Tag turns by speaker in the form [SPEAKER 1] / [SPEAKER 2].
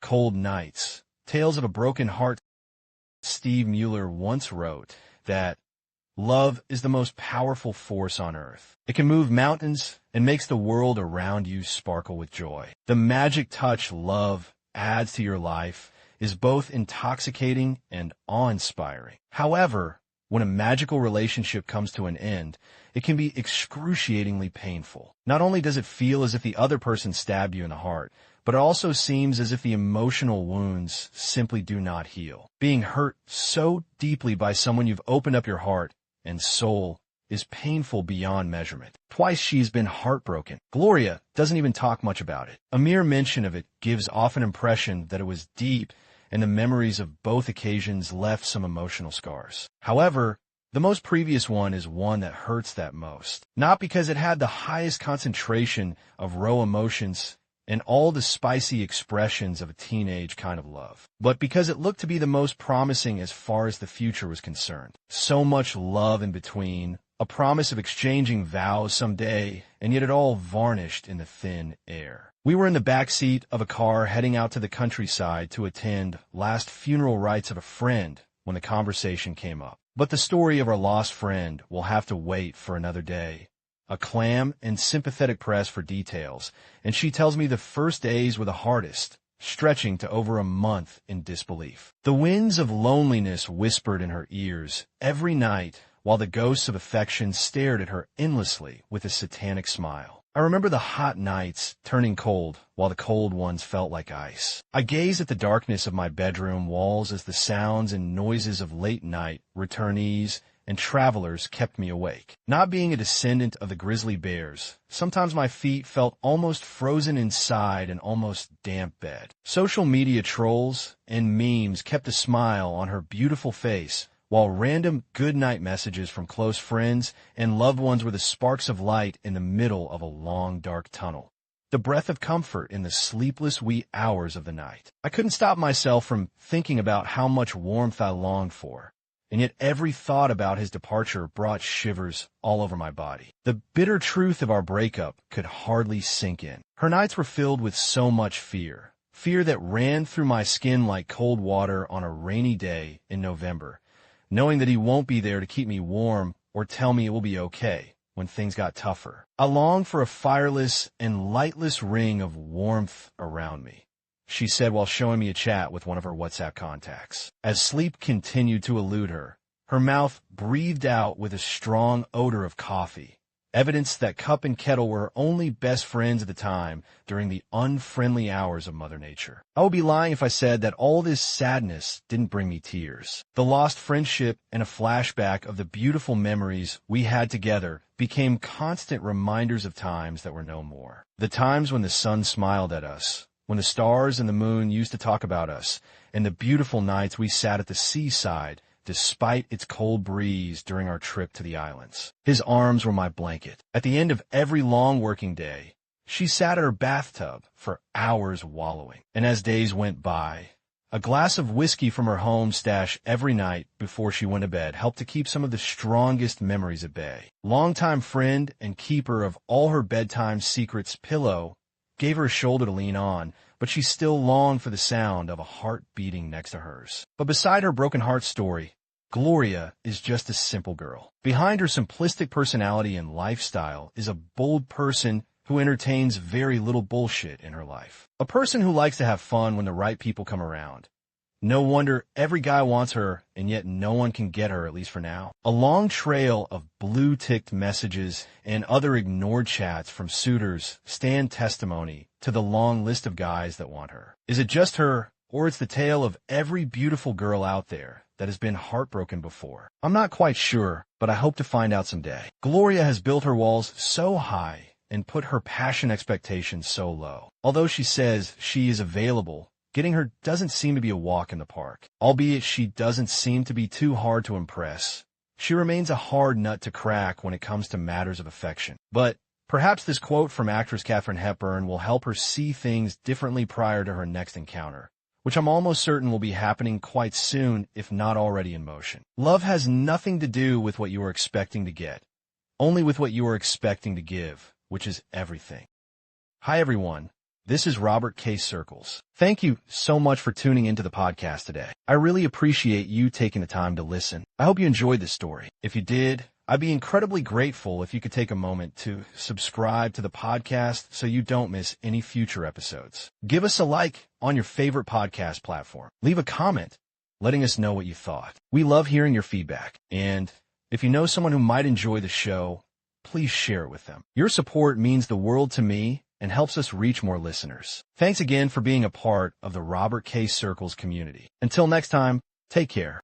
[SPEAKER 1] Cold Nights, Tales of a Broken Heart. Steve Mueller once wrote that love is the most powerful force on earth. It can move mountains and makes the world around you sparkle with joy. The magic touch love adds to your life is both intoxicating and awe-inspiring. However, when a magical relationship comes to an end, it can be excruciatingly painful. Not only does it feel as if the other person stabbed you in the heart, but it also seems as if the emotional wounds simply do not heal. Being hurt so deeply by someone you've opened up your heart and soul is painful beyond measurement. Twice she's been heartbroken. Gloria doesn't even talk much about it. A mere mention of it gives off an impression that it was deep, and the memories of both occasions left some emotional scars. However, the most previous one is one that hurts that most. Not because it had the highest concentration of raw emotions and all the spicy expressions of a teenage kind of love, but because it looked to be the most promising as far as the future was concerned. So much love in between, a promise of exchanging vows someday, and yet it all vanished in the thin air. We were in the back seat of a car heading out to the countryside to attend last funeral rites of a friend when the conversation came up. But the story of our lost friend will have to wait for another day. A clam and sympathetic press for details, and she tells me the first days were the hardest, stretching to over a month in disbelief. The winds of loneliness whispered in her ears every night while the ghosts of affection stared at her endlessly with a satanic smile. I remember the hot nights turning cold while the cold ones felt like ice. I gazed at the darkness of my bedroom walls as the sounds and noises of late night returnees and travelers kept me awake. Not being a descendant of the grizzly bears, sometimes my feet felt almost frozen inside an almost damp bed. Social media trolls and memes kept a smile on her beautiful face, while random good-night messages from close friends and loved ones were the sparks of light in the middle of a long, dark tunnel. The breath of comfort in the sleepless wee hours of the night. I couldn't stop myself from thinking about how much warmth I longed for, and yet every thought about his departure brought shivers all over my body. The bitter truth of our breakup could hardly sink in. Her nights were filled with so much fear. Fear that ran through my skin like cold water on a rainy day in November, knowing that he won't be there to keep me warm or tell me it will be okay when things got tougher. I longed for a fireless and lightless ring of warmth around me, she said while showing me a chat with one of her WhatsApp contacts. As sleep continued to elude her, her mouth breathed out with a strong odor of coffee, evidence that cup and kettle were her only best friends at the time during the unfriendly hours of Mother Nature. I would be lying if I said that all this sadness didn't bring me tears. The lost friendship and a flashback of the beautiful memories we had together became constant reminders of times that were no more. The times when the sun smiled at us, when the stars and the moon used to talk about us, and the beautiful nights we sat at the seaside despite its cold breeze during our trip to the islands. His arms were my blanket. At the end of every long working day, she sat at her bathtub for hours wallowing. And as days went by, a glass of whiskey from her home stash every night before she went to bed helped to keep some of the strongest memories at bay. Longtime friend and keeper of all her bedtime secrets, Pillow, gave her a shoulder to lean on, but she still longed for the sound of a heart beating next to hers. But beside her broken heart story, Gloria is just a simple girl. Behind her simplistic personality and lifestyle is a bold person who entertains very little bullshit in her life. A person who likes to have fun when the right people come around. No wonder every guy wants her, and yet no one can get her, at least for now. A long trail of blue-ticked messages and other ignored chats from suitors stand testimony to the long list of guys that want her. Is it just her, or it's the tale of every beautiful girl out there that has been heartbroken before? I'm not quite sure, but I hope to find out someday. Gloria has built her walls so high and put her passion expectations so low. Although she says she is available, getting her doesn't seem to be a walk in the park. Albeit she doesn't seem to be too hard to impress, she remains a hard nut to crack when it comes to matters of affection. But perhaps this quote from actress Katharine Hepburn will help her see things differently prior to her next encounter, which I'm almost certain will be happening quite soon, if not already in motion. Love has nothing to do with what you are expecting to get, only with what you are expecting to give, which is everything. Hi everyone, This is Robert K. Circles. Thank you so much for tuning into the podcast today. I really appreciate you taking the time to listen. I hope you enjoyed this story. If you did, I'd be incredibly grateful if you could take a moment to subscribe to the podcast so you don't miss any future episodes. Give us a like on your favorite podcast platform. Leave a comment letting us know what you thought. We love hearing your feedback. And if you know someone who might enjoy the show, please share it with them. Your support means the world to me and helps us reach more listeners. Thanks again for being a part of the Robert K. Circles community. Until next time, take care.